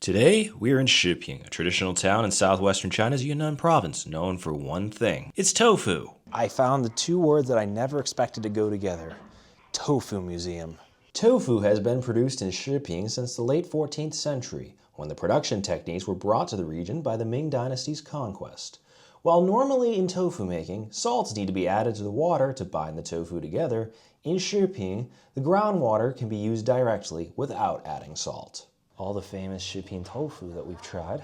Today, we're in Shiping, a traditional town in southwestern China's Yunnan province, known for one thing. It's tofu. I found the two words that I never expected to go together. Tofu Museum. Tofu has been produced in Shiping since the late 14th century, when the production techniques were brought to the region by the Ming Dynasty's conquest. While normally in tofu making, salts need to be added to the water to bind the tofu together, in Shiping, the groundwater can be used directly without adding salt. All the famous Shiping tofu that we've tried.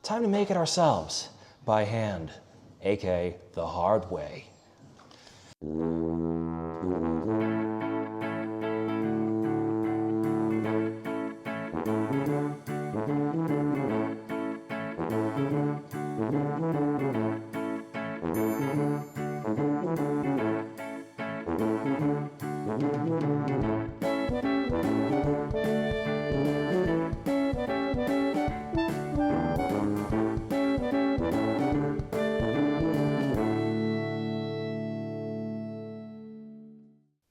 Time to make it ourselves, by hand, aka the hard way.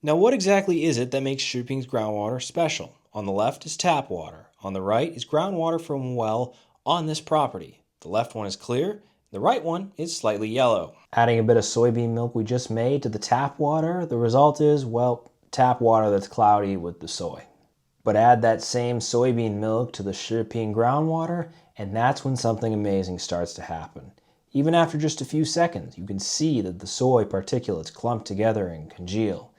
Now, what exactly is it that makes Shiping's groundwater special? On the left is tap water. On the right is groundwater from a well on this property. The left one is clear, the right one is slightly yellow. Adding a bit of soybean milk we just made to the tap water, the result is, well, tap water that's cloudy with the soy. But add that same soybean milk to the Shiping groundwater, and that's when something amazing starts to happen. Even after just a few seconds, you can see that the soy particulates clump together and congeal.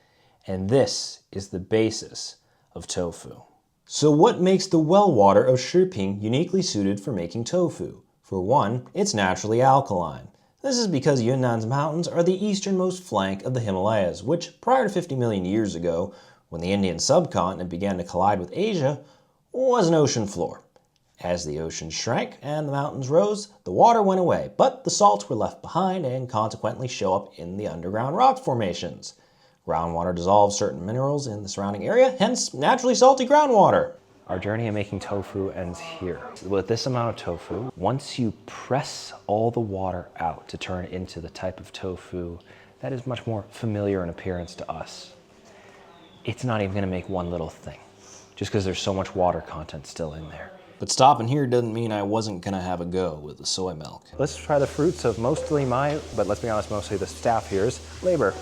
And this is the basis of tofu. So what makes the well water of Shiping uniquely suited for making tofu? For one, it's naturally alkaline. This is because Yunnan's mountains are the easternmost flank of the Himalayas, which prior to 50 million years ago, when the Indian subcontinent began to collide with Asia, was an ocean floor. As the ocean shrank and the mountains rose, the water went away, but the salts were left behind and consequently show up in the underground rock formations. Groundwater dissolves certain minerals in the surrounding area, hence naturally salty groundwater. Our journey in making tofu ends here. With this amount of tofu, once you press all the water out to turn it into the type of tofu that is much more familiar in appearance to us, it's not even gonna make one little thing, just because there's so much water content still in there. But stopping here doesn't mean I wasn't gonna have a go with the soy milk. Let's try the fruits of mostly but let's be honest, mostly the staff here's labor.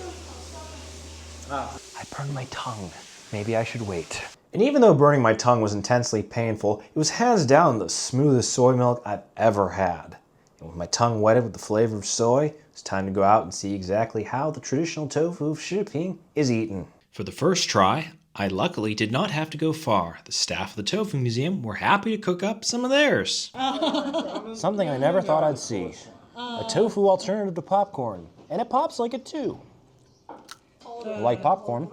I burned my tongue. Maybe I should wait. And even though burning my tongue was intensely painful, it was hands down the smoothest soy milk I've ever had. And with my tongue wetted with the flavor of soy, it's time to go out and see exactly how the traditional tofu of Shiping is eaten. For the first try, I luckily did not have to go far. The staff of the Tofu Museum were happy to cook up some of theirs. Something I never thought I'd see. A tofu alternative to popcorn. And it pops like it too. Like popcorn,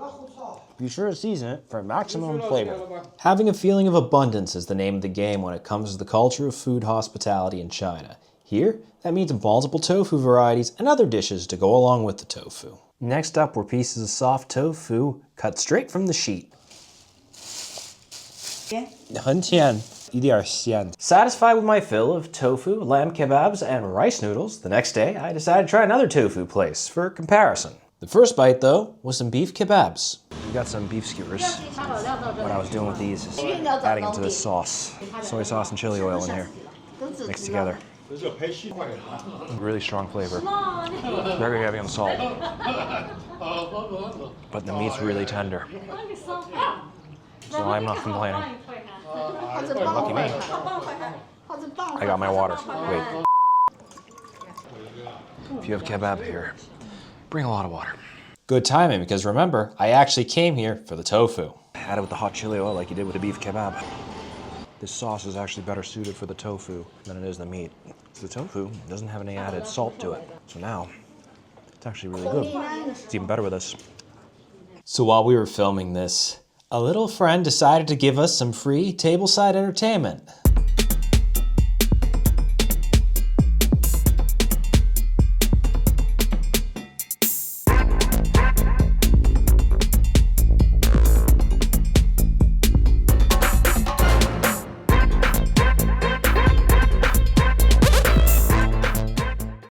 be sure to season it for maximum flavor. Having a feeling of abundance is the name of the game when it comes to the culture of food hospitality in China. Here, that means multiple tofu varieties and other dishes to go along with the tofu. Next up were pieces of soft tofu cut straight from the sheet. 很甜，一点咸. Satisfied with my fill of tofu, lamb kebabs, and rice noodles, the next day I decided to try another tofu place for comparison. The first bite, though, was some beef kebabs. We got some beef skewers. What I was doing with these is adding them to this sauce. Soy sauce and chili oil in here, mixed together. Really strong flavor. Very heavy on salt. But the meat's really tender. So I'm not complaining. Lucky me. I got my water. Wait. If you have kebab here, bring a lot of water. Good timing, because remember, I actually came here for the tofu. Add it with the hot chili oil like you did with the beef kebab. This sauce is actually better suited for the tofu than it is the meat. The tofu doesn't have any added salt to it. So now, it's actually really good. It's even better with this. So while we were filming this, a little friend decided to give us some free tableside entertainment.